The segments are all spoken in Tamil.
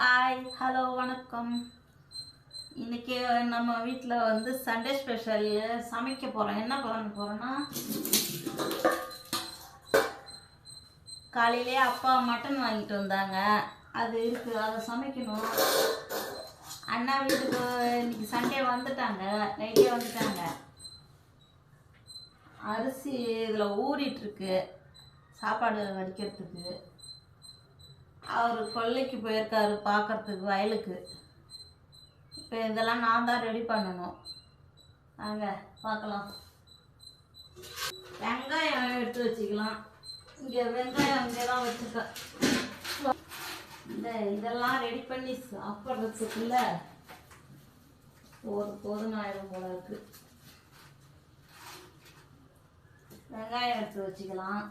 ஹாய் ஹலோ வணக்கம். இன்றைக்கி நம்ம வீட்டில் வந்து சண்டே ஸ்பெஷல் சமைக்க போகிறோம். என்ன பண்ண போகிறோன்னா, காலையிலே அப்பா மட்டன் வாங்கிட்டு வந்தாங்க. அது இருக்குது, அதை சமைக்கணும். அண்ணா வீட்டுக்கு இன்றைக்கி சண்டே வந்துட்டாங்க, நைட்டே வந்துட்டாங்க. அரிசி இதில் ஊறிட்டுருக்கு சாப்பாடு வடிக்கிறதுக்கு. அவர் கொல்லைக்கு போயிருக்காரு பார்க்கறதுக்கு, வயலுக்கு. இப்போ இதெல்லாம் நான் தான் ரெடி பண்ணணும். வாங்க பார்க்கலாம். வெங்காயம் எடுத்து வச்சுக்கலாம். இங்கே வெங்காயம் இங்கே தான் வச்சுருக்கேன். இதெல்லாம் ரெடி பண்ணி சாப்பிட்றதுக்குள்ள போதும் ஆயிரம் போல இருக்கு. வெங்காயம் எடுத்து வச்சுக்கலாம்.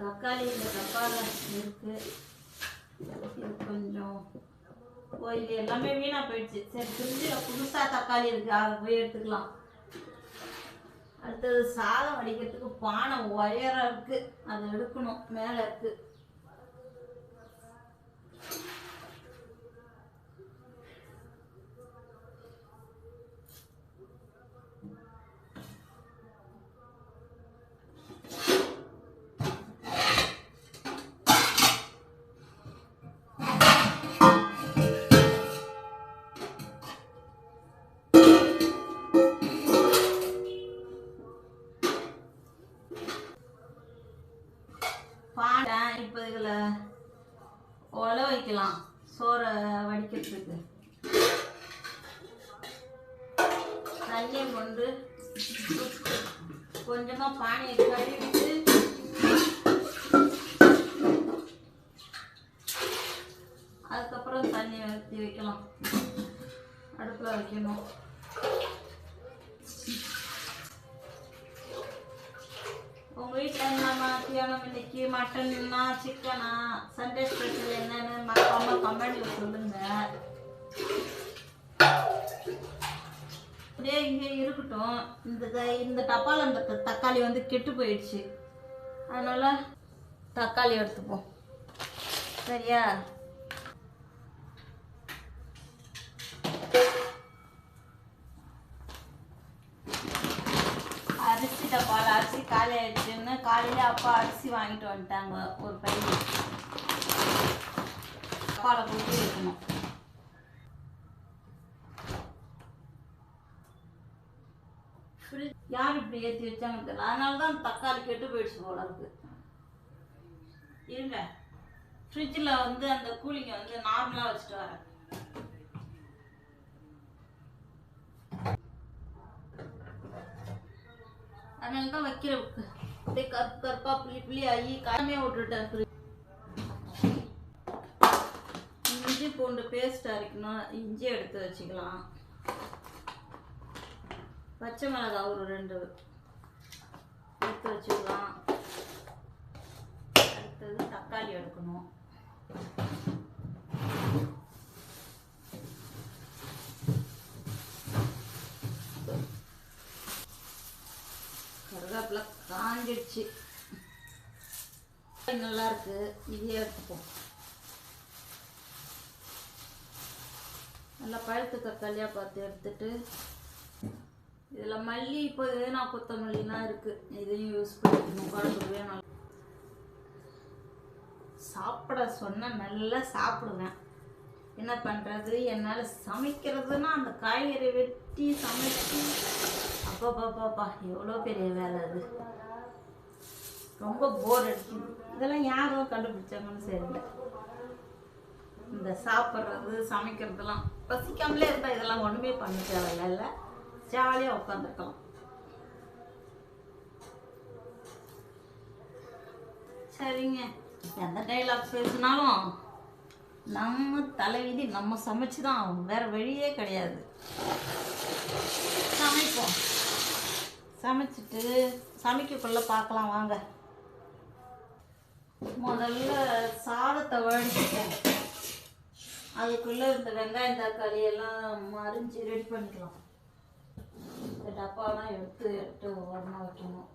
தக்காளி இந்த தக்காளி இருக்குது. இது கொஞ்சம் கோயில் எல்லாமே வீணாக போயிடுச்சு. சரி, ஃப்ரிட்ஜில் புதுசாக தக்காளி இருக்குது, அதை போய் எடுத்துக்கலாம். அடுத்தது சாதம் வடிக்கிறதுக்கு பானை ஒயராக இருக்குது, அதை எடுக்கணும். மேலே இருக்குது. பானை இப்போ இதில் உழ வைக்கலாம் சோறை வடிக்கிறதுக்கு. தண்ணியை கொண்டு கொஞ்சமாக பானையை கழுவிட்டு அதுக்கப்புறம் தண்ணியை ஊற்றி வைக்கலாம். அடுப்பில் வைக்கணும். உங்கள் வீட்டில் என்ன மத்தியானம் இன்னைக்கு மட்டன்னா சிக்கனா சண்டே ஸ்பெஷல் என்னன்னு மறக்காம கமெண்ட்ல சொல்லுங்க. அப்படியே இங்கே இருக்கட்டும். இந்த டப்பாவில் அந்த தக்காளி வந்து கெட்டு போயிடுச்சு, அதனால் தக்காளி எடுத்துப்போம். சரியா? அரிசி டப்பாவில் அரிசி காலி ஆயிடுச்சுன்னு காலையில் அப்பா அரிசி வாங்கிட்டு வந்துட்டாங்க. ஒரு பையன் டப்பாவில் போட்டு வைக்கணும். யார் இப்படி ஏற்றி வச்சாங்க தெரியல, அதனால தான் தக்காளி கெட்டு போயிடுச்சு போல இருக்கு. இருங்க, ஃப்ரிட்ஜில் வந்து அந்த கூலிங்கை வந்து நார்மலாக வச்சுட்டு வரேன். அதனால தான் வைக்கிறேன். அப்படியே கருப்பா புளி ஆகி காயமே விட்டுட்டேன். இஞ்சி பூண்டு பேஸ்ட் அரைக்கணும். இஞ்சி எடுத்து வச்சுக்கலாம். பச்சை மிளகாய் ஒரு 2 எடுத்து வச்சுக்கலாம். அடுத்தது தக்காளி எடுக்கணும். கருவேப்பிலை காஞ்சிடுச்சு, நல்லா இருக்கு. இதையே எடுத்துப்போம். நல்லா பழுத்து தக்காளியாக பார்த்து எடுத்துட்டு இதில் மல்லி இப்போ வேணா கொத்தமல்லிலாம் இருக்குது, இதையும் யூஸ் பண்ணிக்கணும். குழம்பு வேணும். சாப்பிட சொன்னால் நல்லா சாப்பிடுவேன். என்ன பண்ணுறது, என்னால் சமைக்கிறதுனா அந்த காய்கறி வெட்டி சமைச்சு அப்பா எவ்வளோ பெரிய வேலை அது. ரொம்ப போர் அடிக்குது. இதெல்லாம் யாரும் கண்டுபிடிச்சாங்கன்னு தெரியல. இந்த சாப்பிட்றது சமைக்கிறதுலாம் பசிக்காமலே இருந்தால் இதெல்லாம் ஒன்றுமே பண்ண தேவையில்லை, ஜாலியாக உட்காந்துருக்கலாம். சரிங்க, எந்த டைலாக் பேசினாலும் நம்ம தலைவிதி, நம்ம சமைச்சு தான் ஆகும், வேறு வழியே கிடையாது. சமைப்போம். சமைச்சிட்டு சமைக்கக்குள்ள பார்க்கலாம் வாங்க. முதல்ல சாதத்தை வடிச்சிட்டேன். அதுக்குள்ளே இந்த வெங்காயம் தக்காளி எல்லாம் அரிஞ்சு ரெடி பண்ணிக்கலாம். இந்த டப்பாலாம் எடுத்து உடனே வைக்கணும்.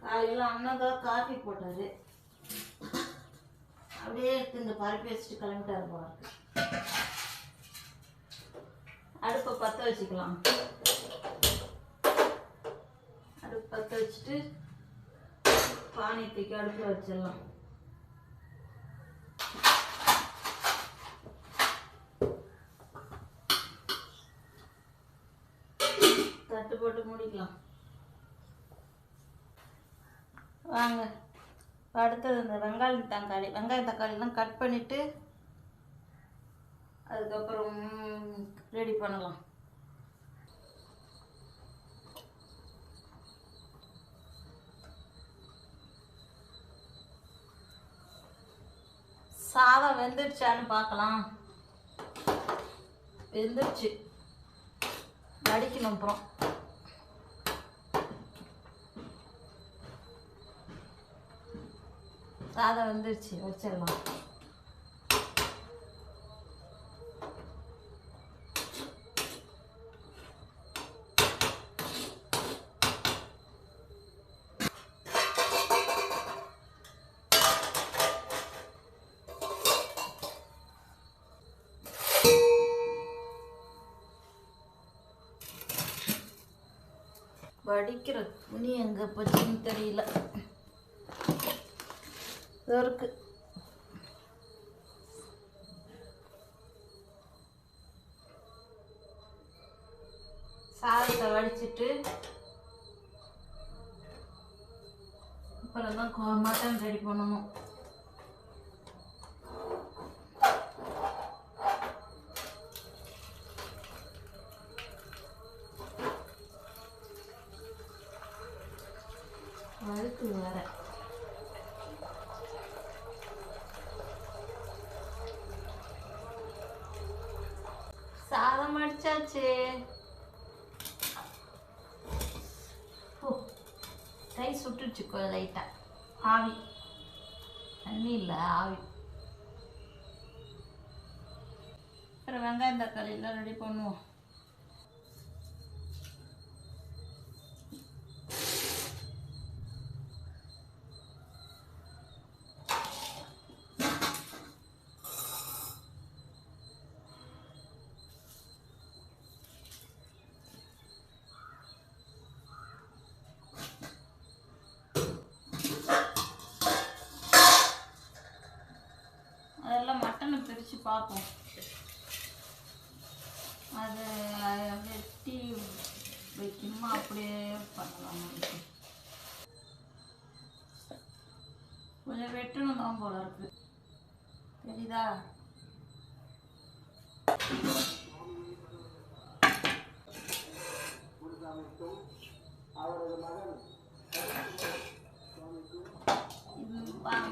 காலையில் அண்ணன் தான் காஃபி போட்டார். அப்படியே எடுத்து இந்த பருப்பி வச்சுட்டு கிளம்பிட்டாரு போல. அடுப்பை பற்ற வச்சுக்கலாம். அடுப்பு பற்ற வச்சுட்டு பானை தூக்கி அடுப்பில் வச்சிடலாம். தட்டு போட்டு மூடிக்கலாம். வாங்க, அடுத்தது இந்த வெங்காயம் தக்காளிலாம் கட் பண்ணிவிட்டு அதுக்கப்புறம் ரெடி பண்ணலாம். சாதம் வெந்துடுச்சான்னு பார்க்கலாம். வெந்துடுச்சு, வடிக்கணும். அப்புறம் சாதம் வெந்துடுச்சு, வச்சிடலாம். வடிக்கிற துணி எங்கே போச்சுன்னு தெரியல. இருக்கு. சாதத்தை வடிச்சிட்டு அப்புறம் தான் மட்டன் ரெடி பண்ணணும். அதுக்கு வேற சாதம் அடிச்சாச்சு. கை சுட்டுச்சு லைட்டா. ஆவி, தண்ணி இல்லை, ஆவி. அப்புறம் வெங்காயம் தக்காளி எல்லாம் ரெடி பண்ணுவோம். அதெல்லாம் மட்டனை பிரித்து பார்ப்போம். அது வெட்டி வைக்கணுமா அப்படியே பண்ணலாம். கொஞ்சம் வெட்டணும் தான் போல இருக்கு. தெரியுதா?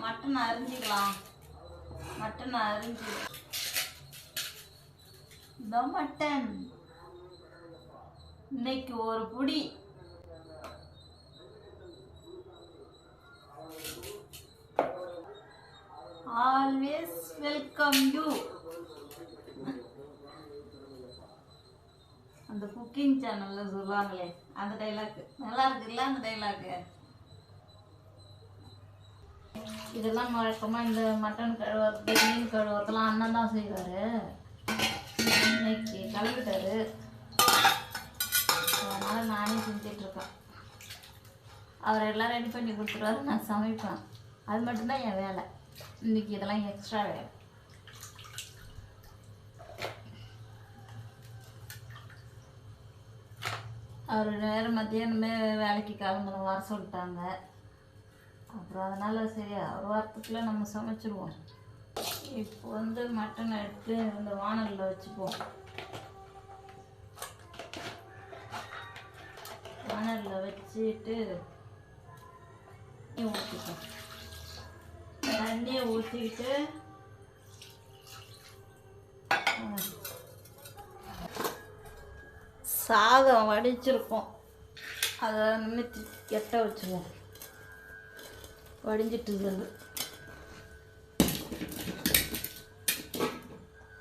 மட்டன் அரிஞ்சிக்கலாம். மட்டன் அரிஞ்சு மட்டன் இன்னைக்கு ஒரு புடி. Always welcome you. அந்த குக்கிங் சேனல்ல சொல்லுவாங்களே அந்த டைலாக் நல்லா இருக்குல்ல. அந்த டைலாக் இதெல்லாம் வழக்கமாக இந்த மட்டன் கழுவுறது, மீன் கழுவுறதெல்லாம் அண்ணன் தான் செய்வார். இன்னைக்கு கழுவிட்டாரு, அதனால் நானே செஞ்சிட்ருக்கேன். அவர் எல்லாம் ரெடி பண்ணி கொடுத்துருவாரு, நான் சமைப்பேன். அது மட்டும்தான் என் வேலை. இன்னைக்கு இதெல்லாம் எக்ஸ்ட்ரா வேலை. அவர் நேரம் மத்தியானமே வேலைக்கு கிளம்பணும் வர சொல்லிட்டாங்க. அப்புறம் அதனால் சரி ஒரு வாரத்துக்குள்ளே நம்ம சமைச்சிடுவோம். இப்போ மட்டன் எடுத்து இந்த வானலில் வச்சுப்போம். வானலில் வச்சுட்டு ஊற்றிப்போம். தண்ணியை ஊற்றிக்கிட்டு சாதம் வடிச்சிருக்கோம், அதை நிமித்தி எட்ட வச்சுருவோம். வடிஞ்சிட்டு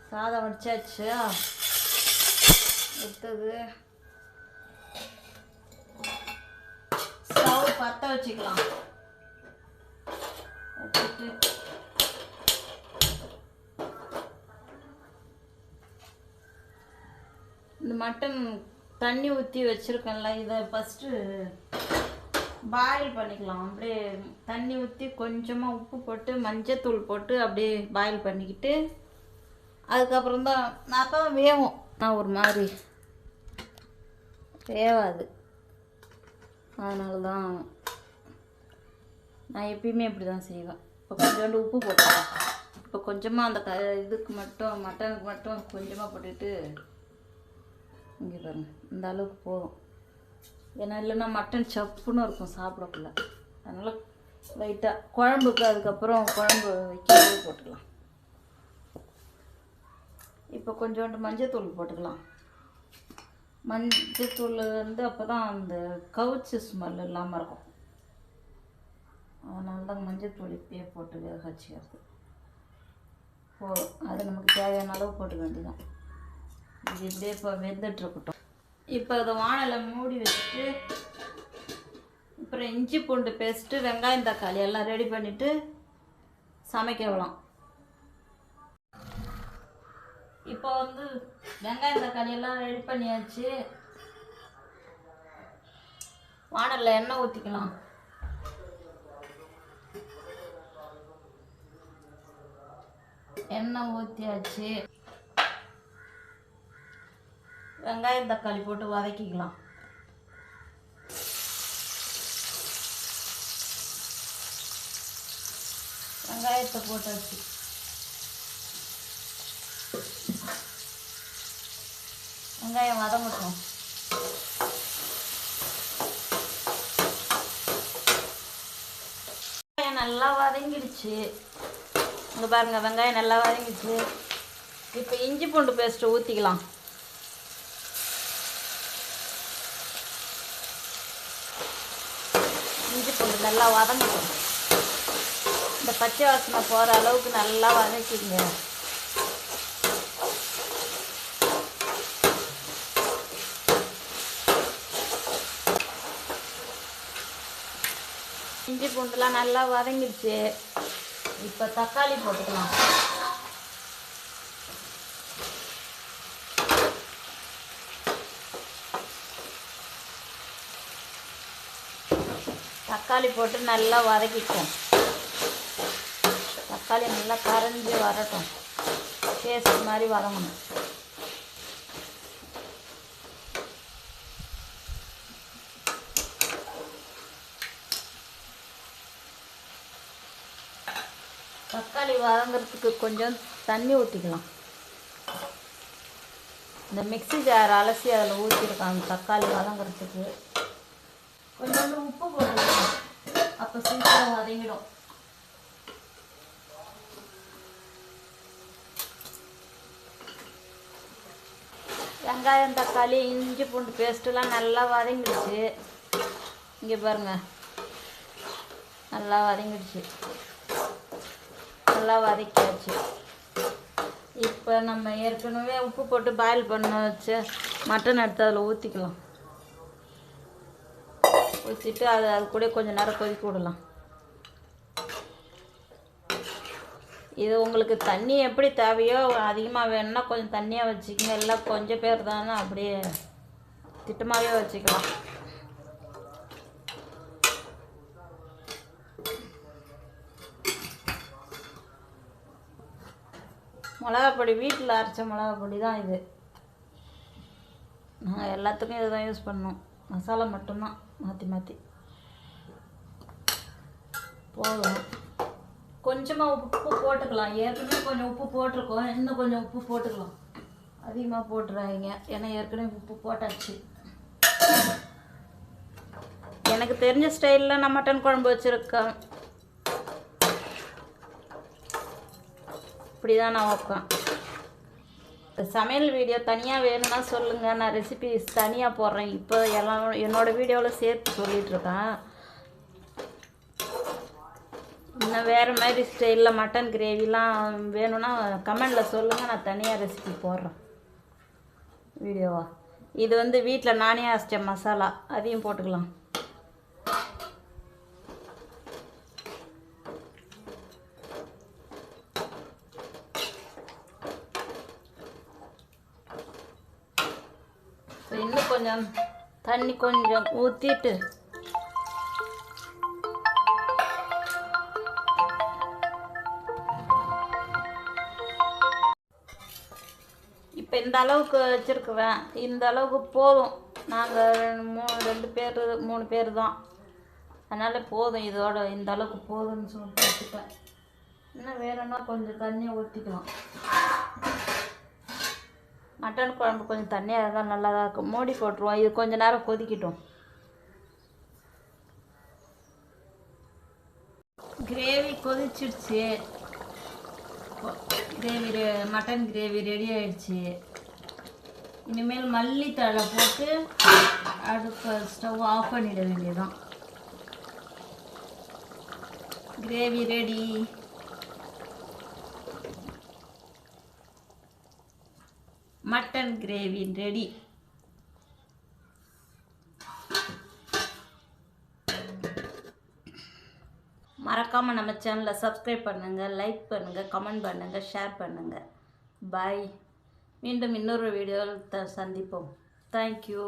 சாதம் வடிச்சாச்சு. அடுத்தது ஸ்டவ் பற்ற வச்சுக்கலாம். வச்சுட்டு இந்த மட்டன் தண்ணி ஊற்றி வச்சுருக்கேன்ல, இதை ஃபஸ்ட்டு பாயில் பண்ணிக்கலாம். அப்படியே தண்ணி ஊற்றி கொஞ்சமாக உப்பு போட்டு மஞ்சத்தூள் போட்டு அப்படியே பாயில் பண்ணிக்கிட்டு அதுக்கப்புறம் தான் நான் தான் வேகும். நான் ஒரு மாதிரி வேவாது, அதனால தான் நான் எப்பயுமே இப்படி தான் செய்வேன். இப்போ கொஞ்சோண்டு உப்பு போட்டுக்கலாம். இப்போ கொஞ்சமாக அந்த இதுக்கு மட்டும் மட்டனுக்கு மட்டும் கொஞ்சமாக போட்டுட்டு இங்கே பாருங்க, இந்த அளவுக்கு போதும். ஏன்னா இல்லைன்னா மட்டன் சப்புன்னு இருக்கும் சாப்பிடக்குள்ள. அதனால் லைட்டாக குழம்புக்கு அதுக்கப்புறம் குழம்பு வைக்கும்போது போட்டுக்கலாம். இப்போ கொஞ்சோண்டு மஞ்சத்தூள் போட்டுக்கலாம். மஞ்சத்தூள் வந்து அப்போ தான் அந்த கவுச்சி ஸ்மெல் இல்லாமல் இருக்கும். அதனால தான் மஞ்சத்தூள் இப்பயே போட்டு வேக வச்சுக்கிறது. போதும், அது நமக்கு தேவையான அளவு போட்டுக்க வேண்டியதான். இது இப்படியே இப்போ வெந்துட்டுருக்கட்டும். இப்போ அதை வானலை மூடி வச்சுட்டு அப்புறம் இஞ்சி பூண்டு பேஸ்ட்டு வெங்காயம் தக்காளி எல்லாம் ரெடி பண்ணிவிட்டு சமைக்க விடலாம். இப்போ வந்து வெங்காயம் தக்காளி எல்லாம் ரெடி பண்ணியாச்சு. வானலில் எண்ணெய் ஊற்றிக்கலாம். எண்ணெய் ஊற்றியாச்சு. வெங்காயம் தக்காளி போட்டு வதக்கிக்கலாம். வெங்காயத்தை போட்டாச்சு. வெங்காயம் வதங்கட்டும். வெங்காயம் நல்லா வதங்கிடுச்சு. இங்கே பாருங்கள், வெங்காயம் நல்லா வதங்கிடுச்சு. இப்போ இஞ்சி பூண்டு பேஸ்ட்டு ஊற்றிக்கலாம். இஞ்சி பூண்டு நல்லா வதங்கட்டும். இந்த பச்சை வாசனை போகிற அளவுக்கு நல்லா வதக்கிங்க. இஞ்சி பூண்டுலாம் நல்லா வதங்கிடுச்சு. இப்போ தக்காளி போட்டுக்கலாம். தக்காளி போட்டு நல்லா வதக்கிக்கும். தக்காளி நல்லா கரைஞ்சி வரட்டும். பேஸ்ட் மாதிரி வதங்கணும். தக்காளி வதங்கிறதுக்கு கொஞ்சம் தண்ணி ஊற்றிக்கலாம். இந்த மிக்ஸி ஜார் அலசி அதில் ஊற்றிருக்காங்க தக்காளி வதங்கிறதுக்கு. கொஞ்சோண்டு உப்பு போட்டுக்கலாம், அப்போ சீக்கிரம் வதங்கிடும். வெங்காயம் தக்காளி இஞ்சி பூண்டு பேஸ்ட்டுலாம் நல்லா வதங்கிடுச்சு. இங்கே பாருங்கள், நல்லா வதங்கிடுச்சு. நல்லா வதக்கியாச்சு. இப்போ நம்ம ஏற்கனவே உப்பு போட்டு பாயில் பண்ண வச்ச மட்டன் எடுத்து அதில் ஊற்றிக்கலாம். ஊற்றிட்டு அது கூட கொஞ்சம் நேரம் கொதிக்க விடலாம். இது உங்களுக்கு தண்ணி எப்படி தேவையோ, அதிகமாக வேணும்னா கொஞ்சம் தண்ணியாக வச்சுக்கோங்க. இல்லை கொஞ்சம் பேர் தானே அப்படியே திட்டமாகவே வச்சுக்கலாம். மிளகாப்பொடி வீட்டில் அரைச்ச மிளகாப்பொடி தான் இது. நாங்கள் எல்லாத்துக்கும் இதை தான் யூஸ் பண்ணோம். மசாலா மட்டும்தான் மாற்றி மாற்றி போதும். கொஞ்சமாக உப்பு போட்டுக்கலாம். ஏற்கனவே கொஞ்சம் உப்பு போட்டிருக்கோம், இன்னும் கொஞ்சம் உப்பு போட்டுக்கலாம். அதிகமாக போட்டுறாதீங்க, ஏன்னா ஏற்கனவே உப்பு போட்டாச்சு. எனக்கு தெரிஞ்ச ஸ்டைலில் நான் மட்டன் குழம்பு வச்சுருக்கேன். இப்படி தான் நான் வைப்பேன். சமையல் வீடியோ தனியாக வேணும்னா சொல்லுங்கள், நான் ரெசிபிஸ் தனியாக போடுறேன். இப்போ எல்லாம் என்னோடய வீடியோவில் சேர்த்து சொல்லிகிட்ருக்கேன். இன்னும் வேறு மாதிரி ஸ்டைலில் மட்டன் கிரேவிலாம் வேணும்னா கமெண்டில் சொல்லுங்கள், நான் தனியாக ரெசிபி போடுறேன் வீடியோவா. இது வந்து வீட்டில் நானே அரைச்ச மசாலா, அதையும் போட்டுக்கலாம். கொஞ்சம் தண்ணி கொஞ்சம் ஊற்றிட்டு இப்போ இந்த அளவுக்கு வச்சுருக்குவேன். இந்த அளவுக்கு போதும். நாங்கள் 3 பேர் தான், அதனால் போதும். இதோட இந்த அளவுக்கு போதும்னு சொல்லிட்டு வச்சுப்பேன். இன்னும் வேணும்னா கொஞ்சம் தண்ணியை ஊற்றிக்கலாம். மட்டன் குழம்பு கொஞ்சம் தண்ணியாக இருந்தால் நல்லா தான் இருக்கும். மூடி போட்டுருவோம். இது கொஞ்சம் நேரம் கொதிக்கட்டும். கிரேவி கொதிச்சிடுச்சு. மட்டன் கிரேவி ரெடி ஆயிடுச்சு. இனிமேல் மல்லித்தழை போட்டு அடுப்பு ஸ்டவ் ஆஃப் பண்ணிட வேண்டியதுதான். Gravy ready. Mutton gravy ready. மறக்காமல் நம்ம சேனலை சப்ஸ்கிரைப் பண்ணுங்கள், லைக் பண்ணுங்கள், கமெண்ட் பண்ணுங்கள், ஷேர் பண்ணுங்கள். பாய். மீண்டும் இன்னொரு வீடியோவில் சந்திப்போம். தேங்க்யூ.